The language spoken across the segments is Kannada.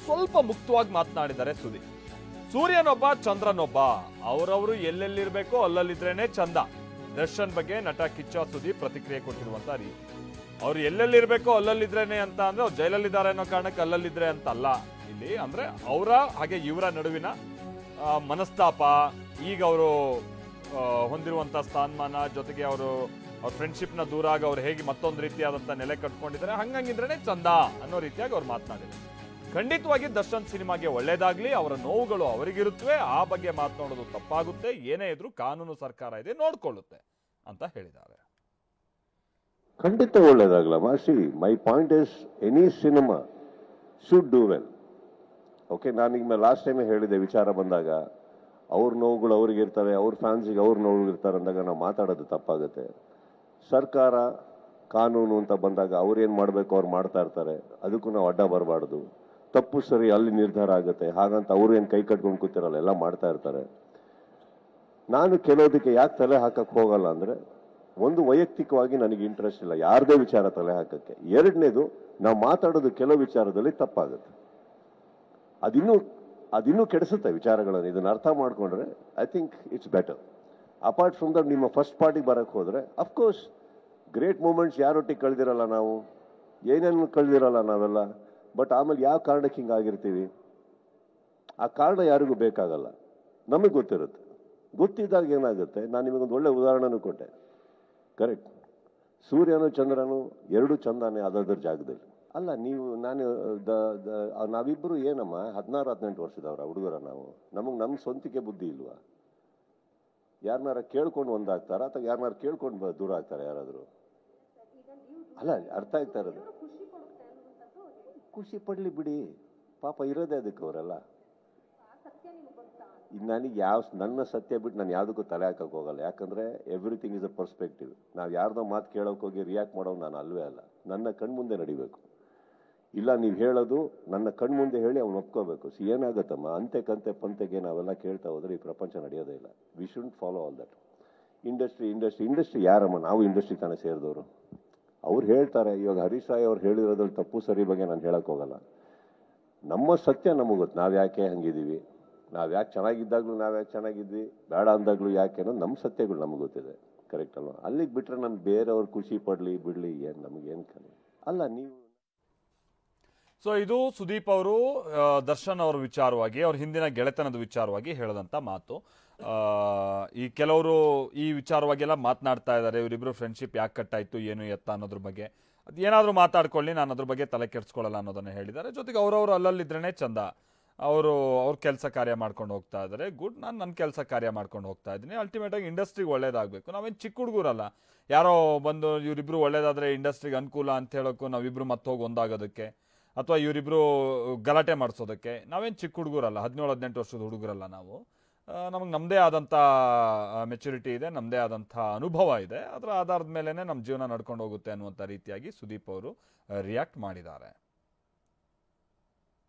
ಸ್ವಲ್ಪ ಮುಕ್ತವಾಗಿ ಮಾತನಾಡಿದ್ದಾರೆ ಸುದೀಪ್. ಸೂರ್ಯನೊಬ್ಬ ಚಂದ್ರನೊಬ್ಬ, ಅವರವರು ಎಲ್ಲೆಲ್ಲಿರ್ಬೇಕೋ ಅಲ್ಲಲ್ಲಿದ್ರೇನೆ ಚಂದ. ದರ್ಶನ್ ಬಗ್ಗೆ ನಟ ಕಿಚ್ಚ ಸುದೀಪ್ ಪ್ರತಿಕ್ರಿಯೆ ಕೊಟ್ಟಿರುವಂತ ರೀತಿ. ಅವ್ರು ಎಲ್ಲೆಲ್ಲಿರ್ಬೇಕೋ ಅಲ್ಲಲ್ಲಿದ್ರೇನೆ ಅಂತ ಅಂದ್ರೆ ಅವ್ರು ಜೈಲಲ್ಲಿದ್ದಾರೆ ಅನ್ನೋ ಕಾರಣಕ್ಕೆ ಅಲ್ಲಲ್ಲಿದ್ರೆ ಅಂತ ಅಲ್ಲ ಇಲ್ಲಿ. ಅಂದ್ರೆ ಅವರ ಹಾಗೆ ಇವರ ನಡುವಿನ ಮನಸ್ತಾಪ, ಈಗ ಅವರು ಹೊಂದಿರುವಂತ ಸ್ಥಾನಮಾನ, ಜೊತೆಗೆ ಅವರು ಅವ್ರ ಫ್ರೆಂಡ್ಶಿಪ್ ನ ದೂರ ಆಗಿ ಅವ್ರು ಹೇಗೆ ಮತ್ತೊಂದು ರೀತಿಯಾದಂತ ನೆಲೆ ಕಟ್ಕೊಂಡಿದ್ದಾರೆ, ಹಂಗಿದ್ರೇನೆ ಚಂದ ಅನ್ನೋ ರೀತಿಯಾಗಿ ಅವ್ರು ಮಾತನಾಡಿದ್ರು. ಖಂಡಿತವಾಗಿ ದರ್ಶನ್ ಸಿನಿಮಾಗೆ ಒಳ್ಳೇದಾಗ್ಲಿ, ಅವರ ನೋವುಗಳು ಅವರಿಗಿರುತ್ತವೆ, ಆ ಬಗ್ಗೆ ಮಾತನಾಡೋದು ತಪ್ಪಾಗುತ್ತೆ. ಏನೇ ಇದ್ರೂ ಕಾನೂನು ಸರ್ಕಾರ ಇದೆ, ನೋಡ್ಕೊಳ್ಳುತ್ತೆ ಅಂತ ಹೇಳಿದ್ದಾರೆ. ಖಂಡಿತ ಒಳ್ಳೇದಾಗಲ್ಲ ಮಾಸಿ. My point is any cinema should do well. Okay, ನಾನೀಗ ಲಾಸ್ಟ್ ಟೈಮೇ ಹೇಳಿದೆ, ವಿಚಾರ ಬಂದಾಗ ಅವ್ರ ನೋವುಗಳು ಅವ್ರಿಗಿರ್ತವೆ, ಅವ್ರ ಫ್ಯಾನ್ಸಿಗೆ ಅವ್ರ ನೋವುಗಳಿರ್ತಾರೆ ಅಂದಾಗ ನಾವು ಮಾತಾಡೋದು ತಪ್ಪಾಗುತ್ತೆ. ಸರ್ಕಾರ ಕಾನೂನು ಅಂತ ಬಂದಾಗ ಅವ್ರೇನು ಮಾಡಬೇಕು ಅವ್ರು ಮಾಡ್ತಾ ಇರ್ತಾರೆ, ಅದಕ್ಕೂ ನಾವು ಅಡ್ಡ ಬರಬಾರ್ದು. ತಪ್ಪು ಸರಿ ಅಲ್ಲಿ ನಿರ್ಧಾರ ಆಗುತ್ತೆ, ಹಾಗಂತ ಅವ್ರು ಏನು ಕೈ ಕಟ್ಕೊಂಡು ಕೂತಿರಲ್ಲ, ಎಲ್ಲ ಮಾಡ್ತಾ ಇರ್ತಾರೆ. ನಾನು ಕೆಲವದಕ್ಕೆ ಯಾಕೆ ತಲೆ ಹಾಕಕ್ಕೆ ಹೋಗಲ್ಲ ಅಂದ್ರೆ, ಒಂದು ವೈಯಕ್ತಿಕವಾಗಿ ನನಗೆ ಇಂಟ್ರೆಸ್ಟ್ ಇಲ್ಲ ಯಾರದೇ ವಿಚಾರ ತಲೆ ಹಾಕಕ್ಕೆ. ಎರಡನೇದು, ನಾವು ಮಾತಾಡೋದು ಕೆಲವು ವಿಚಾರದಲ್ಲಿ ತಪ್ಪಾಗುತ್ತೆ, ಅದಿನ್ನೂ ಕೆಡಿಸುತ್ತೆ ವಿಚಾರಗಳನ್ನು. ಇದನ್ನ ಅರ್ಥ ಮಾಡ್ಕೊಂಡ್ರೆ I think it's better. Apart from that, ನಿಮ್ಮ ಫಸ್ಟ್ ಪಾರ್ಟಿಗೆ ಬರಕ್ಕೆ ಹೋದ್ರೆ ಅಫ್ಕೋರ್ಸ್ ಗ್ರೇಟ್ ಮೂಮೆಂಟ್ಸ್ ಯಾರೊಟ್ಟಿಗೆ ಕಳೆದಿರಲ್ಲ ನಾವು, ಏನೇನು ಕಳೆದಿರಲ್ಲ ನಾವೆಲ್ಲ. ಬಟ್ ಆಮೇಲೆ ಯಾವ ಕಾರಣಕ್ಕೆ ಹಿಂಗಾಗಿರ್ತೀವಿ, ಆ ಕಾರಣ ಯಾರಿಗೂ ಬೇಕಾಗಲ್ಲ, ನಮಗೆ ಗೊತ್ತಿರುತ್ತೆ. ಗೊತ್ತಿದ್ದಾಗ ಏನಾಗುತ್ತೆ, ನಾನು ನಿಮಗೊಂದು ಒಳ್ಳೆ ಉದಾಹರಣೆನೂ ಕೊಟ್ಟೆ. ಕರೆಕ್ಟ್, ಸೂರ್ಯನು ಚಂದ್ರನು ಎರಡೂ ಚಂದಾನೆ ಅದರ ಜಾಗದಲ್ಲಿ ಅಲ್ಲ. ನಾವಿಬ್ಬರು ಏನಮ್ಮ 16-18 ವರ್ಷದವ್ರ ಹುಡುಗರ ನಾವು, ನಮ್ಮ ಸ್ವಂತಿಕೆ ಬುದ್ಧಿ ಇಲ್ವಾ? ಯಾರನ್ನಾರ ಕೇಳ್ಕೊಂಡು ಒಂದಾಗ್ತಾರ ಅಥವಾ ಯಾರನ್ನಾರ ಕೇಳ್ಕೊಂಡು ದೂರ ಆಗ್ತಾರೆ ಯಾರಾದ್ರು? ಅಲ್ಲ, ಅರ್ಥ ಆಗ್ತಾ ಇರೋದು. ಖುಷಿ ಪಡ್ಲಿ ಬಿಡಿ, ಪಾಪ ಇರೋದೇ ಅದಕ್ಕೆ ಅವರೆಲ್ಲ. ನನಗೆ ನನ್ನ ಸತ್ಯ ಬಿಟ್ಟು ನಾನು ಯಾವುದಕ್ಕೂ ತಲೆ ಹಾಕಕ್ಕೆ ಹೋಗಲ್ಲ. ಯಾಕಂದ್ರೆ ಎವ್ರಿಥಿಂಗ್ ಇಸ್ ಅ ಪರ್ಸ್ಪೆಕ್ಟಿವ್. ನಾವು ಯಾರ್ದೋ ಮಾತು ಕೇಳೋಕೆ ಹೋಗಿ ರಿಯಾಕ್ಟ್ ಮಾಡೋದು ನಾನು ಅಲ್ವೇ ಅಲ್ಲ. ನನ್ನ ಕಣ್ಮುಂದೆ ನಡಿಬೇಕು. ಇಲ್ಲ, ನೀವು ಹೇಳೋದು ನನ್ನ ಕಣ್ಮುಂದೆ ಹೇಳಿ ಅವ್ನು ಒಪ್ಕೋಬೇಕು. ಏನಾಗತ್ತಮ್ಮ, ಅಂತೆ ಕಂತೆ ಪಂತೆಗೆ ನಾವೆಲ್ಲ ಕೇಳ್ತಾ ಹೋದ್ರೆ ಈ ಪ್ರಪಂಚ ನಡೆಯೋದೇ ಇಲ್ಲ. We should follow all that. Industry ಯಾರಮ್ಮ? ನಾವು ಇಂಡಸ್ಟ್ರಿ ತಾನೇ ಸೇರಿದವರು. ಅವ್ರು ಹೇಳ್ತಾರೆ. ಇವಾಗ ಹರೀಶ್ ರಾಯ್ ಅವ್ರು ಹೇಳಿರೋದ್ರಲ್ಲಿ ತಪ್ಪು ಸರಿ ಬಗ್ಗೆ ನಾನು ಹೇಳಕ್ ಹೋಗಲ್ಲ. ನಮ್ಮ ಸತ್ಯ ನಮಗೆ ಗೊತ್ತು, ನಾವ್ ಯಾಕೆ ಹಂಗಿದೀವಿ, ನಾವ್ ಯಾಕೆ ಚೆನ್ನಾಗಿದ್ದಾಗ್ಲೂ ನಾವ್ ಯಾಕೆ ಚೆನ್ನಾಗಿದ್ವಿ, ಬೇಡ ಅಂದಾಗ್ಲೂ ಯಾಕೆ ಅನ್ನೋದು ನಮ್ಮ ಸತ್ಯಗಳು ನಮಗೆ ಗೊತ್ತಿದೆ. ಕರೆಕ್ಟ್ ಅಲ್ವಾ? ಅಲ್ಲಿಗೆ ಬಿಟ್ರೆ ನಾನು ಬೇರೆಯವ್ರು ಖುಷಿ ಪಡ್ಲಿ ಬಿಡ್ಲಿ ಏನ್ ನಮಗೇನ್ ಕಲಿ ಅಲ್ಲ. ನೀವು ಸೊ ಇದು ಸುದೀಪ್ ಅವರು ದರ್ಶನ್ ಅವರ ವಿಚಾರವಾಗಿ, ಅವ್ರ ಹಿಂದಿನ ಗೆಳೆತನದ ವಿಚಾರವಾಗಿ ಹೇಳದಂತ ಮಾತು. ಈ ಕೆಲವರು ಈ ವಿಚಾರವಾಗಿ ಎಲ್ಲ ಮಾತನಾಡ್ತಾ ಇದ್ದಾರೆ, ಇವರಿಬ್ರು ಫ್ರೆಂಡ್ಶಿಪ್ ಯಾಕೆ ಕಟ್ಟಾಯ್ತು ಏನು ಎತ್ತ ಅನ್ನೋದ್ರ ಬಗ್ಗೆ. ಅದು ಏನಾದರೂ ಮಾತಾಡ್ಕೊಳ್ಳಿ, ನಾನು ಅದ್ರ ಬಗ್ಗೆ ತಲೆ ಕೆಡ್ಸ್ಕೊಳ್ಳಲ್ಲ ಅನ್ನೋದನ್ನ ಹೇಳಿದ್ದಾರೆ. ಜೊತೆಗೆ ಅವ್ರವ್ರು ಅಲ್ಲಲ್ಲಿದ್ರೇನೆ ಚಂದ, ಅವ್ರ ಕೆಲಸ ಕಾರ್ಯ ಮಾಡ್ಕೊಂಡು ಹೋಗ್ತಾ ಇದ್ದಾರೆ. ಗುಡ್, ನಾನು ನನ್ನ ಕೆಲಸ ಕಾರ್ಯ ಮಾಡ್ಕೊಂಡು ಹೋಗ್ತಾ ಇದ್ದೀನಿ. ಅಲ್ಟಿಮೇಟ್ ಆಗಿ ಇಂಡಸ್ಟ್ರಿಗೆ ಒಳ್ಳೇದಾಗಬೇಕು. ನಾವೇನು ಚಿಕ್ಕ ಹುಡುಗರಲ್ಲ, ಯಾರೋ ಬಂದು ಇವರಿಬ್ರು ಒಳ್ಳೇದಾದ್ರೆ ಇಂಡಸ್ಟ್ರಿಗೆ ಅನುಕೂಲ ಅಂತ ಹೇಳೋಕ್ಕೂ ನಾವಿಬ್ರು ಮತ್ತೋಗಿ ಒಂದಾಗೋದಕ್ಕೆ ಅಥವಾ ಇವರಿಬ್ರು ಗಲಾಟೆ ಮಾಡಿಸೋದಕ್ಕೆ ನಾವೇನು ಚಿಕ್ಕ ಹುಡುಗರಲ್ಲ, 17-18 ವರ್ಷದ ಹುಡುಗರಲ್ಲ ನಾವು. ನಮಗೆ ನಮ್ಮದೇ ಆದಂಥ ಮೆಚುರಿಟಿ ಇದೆ, ನಮ್ಮದೇ ಆದಂಥ ಅನುಭವ ಇದೆ. ಅದರ ಆಧಾರದ ಮೇಲೇ ನಮ್ಮ ಜೀವನ ನಡ್ಕೊಂಡು ಹೋಗುತ್ತೆ ಅನ್ನುವಂಥ ರೀತಿಯಾಗಿ ಸುದೀಪ್ ಅವರು ರಿಯಾಕ್ಟ್ ಮಾಡಿದ್ದಾರೆ.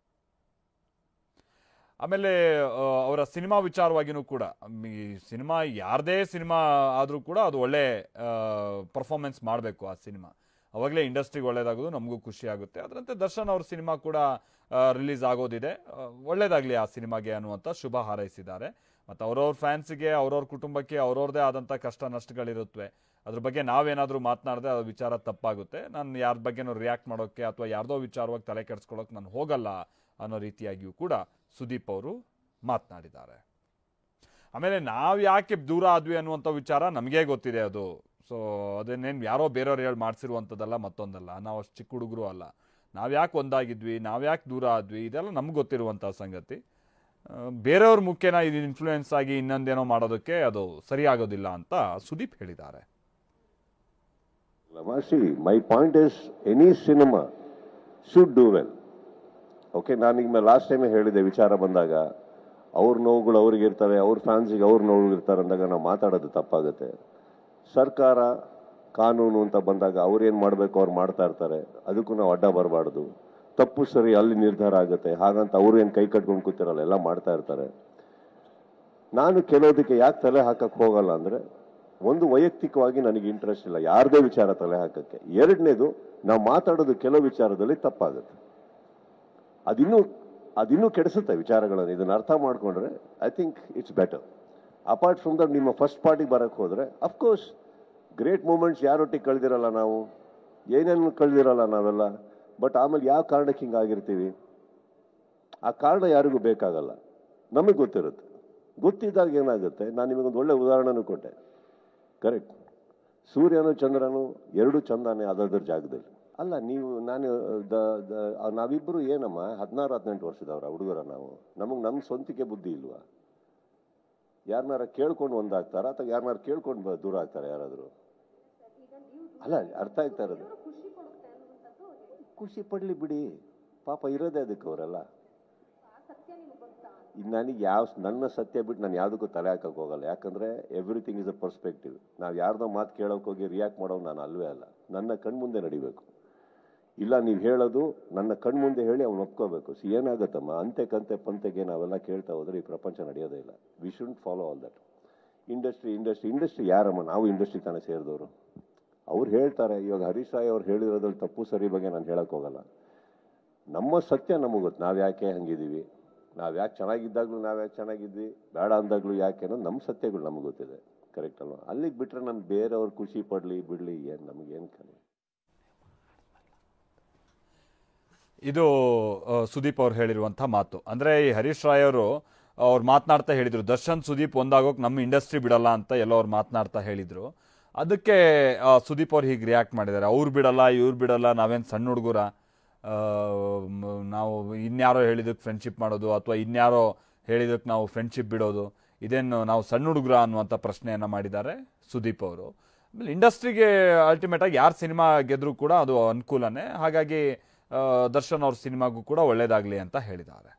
ಆಮೇಲೆ ಅವರ ಸಿನಿಮಾ ವಿಚಾರವಾಗಿಯೂ ಕೂಡ, ಈ ಸಿನಿಮಾ ಯಾರದೇ ಸಿನಿಮಾ ಆದರೂ ಕೂಡ ಅದು ಒಳ್ಳೆ ಪರ್ಫಾರ್ಮೆನ್ಸ್ ಮಾಡಬೇಕು ಆ ಸಿನಿಮಾ, ಅವಾಗಲೇ ಇಂಡಸ್ಟ್ರಿಗೆ ಒಳ್ಳೇದಾಗೋದು, ನಮಗೂ ಖುಷಿ ಆಗುತ್ತೆ. ಅದರಂತೆ ದರ್ಶನ್ ಅವ್ರ ಸಿನಿಮಾ ಕೂಡ ರಿಲೀಸ್ ಆಗೋದಿದೆ, ಒಳ್ಳೇದಾಗಲಿ ಆ ಸಿನಿಮಾಗೆ ಅನ್ನುವಂಥ ಶುಭ ಹಾರೈಸಿದ್ದಾರೆ. ಮತ್ತು ಅವ್ರವ್ರ ಫ್ಯಾನ್ಸಿಗೆ, ಅವ್ರವ್ರ ಕುಟುಂಬಕ್ಕೆ ಅವ್ರವ್ರದೇ ಆದಂಥ ಕಷ್ಟ ನಷ್ಟಗಳಿರುತ್ತವೆ. ಅದ್ರ ಬಗ್ಗೆ ನಾವೇನಾದರೂ ಮಾತನಾಡಿದ್ರೆ ಅದು ವಿಚಾರ ತಪ್ಪಾಗುತ್ತೆ. ನಾನು ಯಾರ ಬಗ್ಗೆನೂ ರಿಯಾಕ್ಟ್ ಮಾಡೋಕ್ಕೆ ಅಥವಾ ಯಾರ್ದೋ ವಿಚಾರವಾಗಿ ತಲೆ ಕೆಡಿಸ್ಕೊಳ್ಳೋಕೆ ನಾನು ಹೋಗಲ್ಲ ಅನ್ನೋ ರೀತಿಯಾಗಿಯೂ ಕೂಡ ಸುದೀಪ್ ಅವರು ಮಾತನಾಡಿದ್ದಾರೆ. ಆಮೇಲೆ ನಾವು ಯಾಕೆ ದೂರ ಆದ್ವಿ ಅನ್ನುವಂಥ ವಿಚಾರ ನಮಗೇ ಗೊತ್ತಿದೆ ಅದು. ಸೊ ಅದನ್ನೇನು ಯಾರೋ ಬೇರೆಯವ್ರು ಹೇಳಿ ಮಾಡಿಸಿರುವಂಥದ್ದಲ್ಲ, ಮತ್ತೊಂದಲ್ಲ. ನಾವು ಅಷ್ಟು ಚಿಕ್ಕ ಹುಡುಗರು ಅಲ್ಲ. ನಾವು ಯಾಕೆ ಒಂದಾಗಿದ್ವಿ, ನಾವು ಯಾಕೆ ದೂರ ಆದ್ವಿ, ಇದೆಲ್ಲ ನಮ್ಗೆ ಗೊತ್ತಿರುವಂಥ ಸಂಗತಿ. ಬೇರೆಯವ್ರ ಮುಖ್ಯನ ಇದು ಇನ್ಫ್ಲೂಯೆನ್ಸ್ ಆಗಿ ಇನ್ನೊಂದೇನೋ ಮಾಡೋದಕ್ಕೆ ಅದು ಸರಿಯಾಗೋದಿಲ್ಲ ಅಂತ ಸುದೀಪ್ ಹೇಳಿದ್ದಾರೆ. ಮೈ point is any cinema should do well. Okay, ನಾನೀಗ ಲಾಸ್ಟ್ ಟೈಮೇ ಹೇಳಿದೆ, ವಿಚಾರ ಬಂದಾಗ ಅವ್ರ ನೋವುಗಳು ಅವ್ರಿಗಿರ್ತವೆ, ಅವ್ರ ಫ್ಯಾನ್ಸಿಗೆ ಅವ್ರ ನೋವುಗಳಿರ್ತಾರೆ ಅಂದಾಗ ನಾವು ಮಾತಾಡೋದು ತಪ್ಪಾಗುತ್ತೆ. ಸರ್ಕಾರ ಕಾನೂನು ಅಂತ ಬಂದಾಗ ಅವ್ರೇನು ಮಾಡಬೇಕು ಅವ್ರು ಮಾಡ್ತಾ ಇರ್ತಾರೆ, ಅದಕ್ಕೂ ನಾವು ಅಡ್ಡ ಬರಬಾರ್ದು. ತಪ್ಪು ಸರಿ ಅಲ್ಲಿ ನಿರ್ಧಾರ ಆಗುತ್ತೆ, ಹಾಗಂತ ಅವ್ರು ಏನು ಕೈ ಕಟ್ಕೊಂಡು ಕೂತಿರಲ್ಲ, ಎಲ್ಲ ಮಾಡ್ತಾ ಇರ್ತಾರೆ. ನಾನು ಕೆಲವದಕ್ಕೆ ಯಾಕೆ ತಲೆ ಹಾಕಕ್ಕೆ ಹೋಗಲ್ಲ ಅಂದ್ರೆ, ಒಂದು ವೈಯಕ್ತಿಕವಾಗಿ ನನಗೆ ಇಂಟ್ರೆಸ್ಟ್ ಇಲ್ಲ ಯಾರದೇ ವಿಚಾರ ತಲೆ ಹಾಕಕ್ಕೆ. ಎರಡನೇದು, ನಾವು ಮಾತಾಡೋದು ಕೆಲವು ವಿಚಾರದಲ್ಲಿ ತಪ್ಪಾಗುತ್ತೆ, ಅದಿನ್ನೂ ಕೆಡಿಸುತ್ತೆ ವಿಚಾರಗಳನ್ನು. ಇದನ್ನು ಅರ್ಥ ಮಾಡ್ಕೊಂಡ್ರೆ I think it's better. Apart from that ನಿಮ್ಮ ಫಸ್ಟ್ ಪಾರ್ಟಿಗೆ ಬರೋಕ್ಕೆ ಹೋದರೆ ಅಫ್ಕೋರ್ಸ್ ಗ್ರೇಟ್ ಮೂಮೆಂಟ್ಸ್ ಯಾರೊಟ್ಟಿಗೆ ಕಳೆದಿರಲ್ಲ ನಾವು, ಏನೇನು ಕಳೆದಿರಲ್ಲ ನಾವೆಲ್ಲ. ಬಟ್ ಆಮೇಲೆ ಯಾವ ಕಾರಣಕ್ಕೆ ಹಿಂಗಾಗಿರ್ತೀವಿ ಆ ಕಾರಣ ಯಾರಿಗೂ ಬೇಕಾಗಲ್ಲ, ನಮಗೆ ಗೊತ್ತಿರುತ್ತೆ. ಗೊತ್ತಿದ್ದಾಗ ಏನಾಗುತ್ತೆ, ನಾನು ನಿಮಗೊಂದು ಒಳ್ಳೆ ಉದಾಹರಣೆನೂ ಕೊಟ್ಟೆ. ಕರೆಕ್ಟ್, ಸೂರ್ಯನು ಚಂದ್ರನು ಎರಡೂ ಚಂದಾನೆ ಅದರ ಜಾಗದಲ್ಲಿ ಅಲ್ಲ. ನೀವು ನಾವಿಬ್ಬರು ಏನಮ್ಮ 16-18 ವರ್ಷದವ್ರ ಹುಡುಗರ ನಾವು, ನಮಗೆ ನಮ್ಮ ಸ್ವಂತಿಕೆ ಬುದ್ಧಿ ಇಲ್ವಾ? ಯಾರನ್ನಾರ ಕೇಳ್ಕೊಂಡು ಒಂದಾಗ್ತಾರ ಅಥವಾ ಯಾರನ್ನಾರು ಕೇಳ್ಕೊಂಡು ದೂರ ಆಗ್ತಾರೆ ಯಾರಾದರೂ? ಅಲ್ಲ, ಅರ್ಥ ಆಗ್ತಾ ಇರೋದು. ಖುಷಿ ಪಡ್ಲಿ ಬಿಡಿ, ಪಾಪ ಇರೋದೇ ಅದಕ್ಕೆ ಅವರೆಲ್ಲ. ನನಗೆ ನನ್ನ ಸತ್ಯ ಬಿಟ್ಟು ನಾನು ಯಾವುದಕ್ಕೂ ತಲೆ ಹಾಕಕ್ಕೆ ಹೋಗಲ್ಲ. ಯಾಕಂದರೆ ಎವ್ರಿಥಿಂಗ್ ಇಸ್ ಅ ಪರ್ಸ್ಪೆಕ್ಟಿವ್. ನಾವು ಯಾರ್ದೋ ಮಾತು ಕೇಳೋಕೆ ಹೋಗಿ ರಿಯಾಕ್ಟ್ ಮಾಡೋದು ನಾನು ಅಲ್ವೇ ಅಲ್ಲ. ನನ್ನ ಕಣ್ಮುಂದೆ ನಡಿಬೇಕು. ಇಲ್ಲ ನೀವು ಹೇಳೋದು ನನ್ನ ಕಣ್ಮುಂದೆ ಹೇಳಿ ಅವ್ನು ಒಪ್ಕೋಬೇಕು. ಏನಾಗುತ್ತಮ್ಮ, ಅಂತೆ ಕಂತೆ ಪಂತೆಗೆ ನಾವೆಲ್ಲ ಕೇಳ್ತಾ ಹೋದ್ರೆ ಈ ಪ್ರಪಂಚ ನಡೆಯೋದೇ ಇಲ್ಲ. We shouldn't follow all that. Industry ಯಾರಮ್ಮ? ನಾವು ಇಂಡಸ್ಟ್ರಿ ತಾನೇ ಸೇರಿದವರು. ಅವ್ರು ಹೇಳ್ತಾರೆ. ಇವಾಗ ಹರೀಶ್ ರಾಯ್ ಅವ್ರು ಹೇಳಿರೋದ್ರಲ್ಲಿ ತಪ್ಪು ಸರಿ ಬಗ್ಗೆ ನಾನು ಹೇಳಕ್ಕೆ ಹೋಗಲ್ಲ. ನಮ್ಮ ಸತ್ಯ ನಮಗೆ ಗೊತ್ತು. ನಾವು ಯಾಕೆ ಹಂಗಿದ್ದೀವಿ, ನಾವು ಯಾಕೆ ಚೆನ್ನಾಗಿದ್ದಾಗಲೂ ನಾವು ಯಾಕೆ ಚೆನ್ನಾಗಿದ್ವಿ, ಬೇಡ ಅಂದಾಗಲೂ ಯಾಕೆ ಅನ್ನೋದು ನಮ್ಮ ಸತ್ಯಗಳು ನಮಗೆ ಗೊತ್ತಿದೆ. ಕರೆಕ್ಟ್ ಅಲ್ವಾ? ಅಲ್ಲಿಗೆ ಬಿಟ್ಟರೆ ನಾನು ಬೇರೆಯವ್ರು ಖುಷಿ ಪಡಲಿ ಬಿಡಲಿ ಏನು ನಮಗೇನು ಕಲಿ. ಇದು ಸುದೀಪ್ ಅವ್ರು ಹೇಳಿರುವಂಥ ಮಾತು. ಅಂದರೆ ಈ ಹರೀಶ್ ರಾಯ್ ಅವರು ಮಾತನಾಡ್ತಾ ಹೇಳಿದರು, ದರ್ಶನ್ ಸುದೀಪ್ ಒಂದಾಗೋಕೆ ನಮ್ಮ ಇಂಡಸ್ಟ್ರಿ ಬಿಡಲ್ಲ ಅಂತ ಎಲ್ಲೋ ಅವ್ರು ಮಾತನಾಡ್ತಾ ಹೇಳಿದರು. ಅದಕ್ಕೆ ಸುದೀಪ್ ಅವ್ರು ಹೀಗೆ ರಿಯಾಕ್ಟ್ ಮಾಡಿದ್ದಾರೆ. ಅವ್ರು ಬಿಡಲ್ಲ, ಇವ್ರು ಬಿಡಲ್ಲ, ನಾವೇನು ಸಣ್ಣ ಹುಡುಗರ, ನಾವು ಇನ್ಯಾರೋ ಹೇಳಿದಕ್ಕೆ ಫ್ರೆಂಡ್ಶಿಪ್ ಮಾಡೋದು ಅಥವಾ ಇನ್ಯಾರೋ ಹೇಳಿದಕ್ಕೆ ನಾವು ಫ್ರೆಂಡ್ಶಿಪ್ ಬಿಡೋದು, ಇದೇನು ನಾವು ಸಣ್ಣ ಹುಡುಗರ ಅನ್ನುವಂಥ ಪ್ರಶ್ನೆಯನ್ನು ಮಾಡಿದ್ದಾರೆ ಸುದೀಪ್ ಅವರು. ಆಮೇಲೆ ಇಂಡಸ್ಟ್ರಿಗೆ ಅಲ್ಟಿಮೇಟಾಗಿ ಯಾರು ಸಿನಿಮಾ ಗೆದ್ರೂ ಕೂಡ ಅದು ಅನುಕೂಲನೇ. ಹಾಗಾಗಿ ದರ್ಶನ್ ಅವ್ರ ಸಿನಿಮಾಗೂ ಕೂಡ ಒಳ್ಳೇದಾಗಲಿ ಅಂತ ಹೇಳಿದ್ದಾರೆ.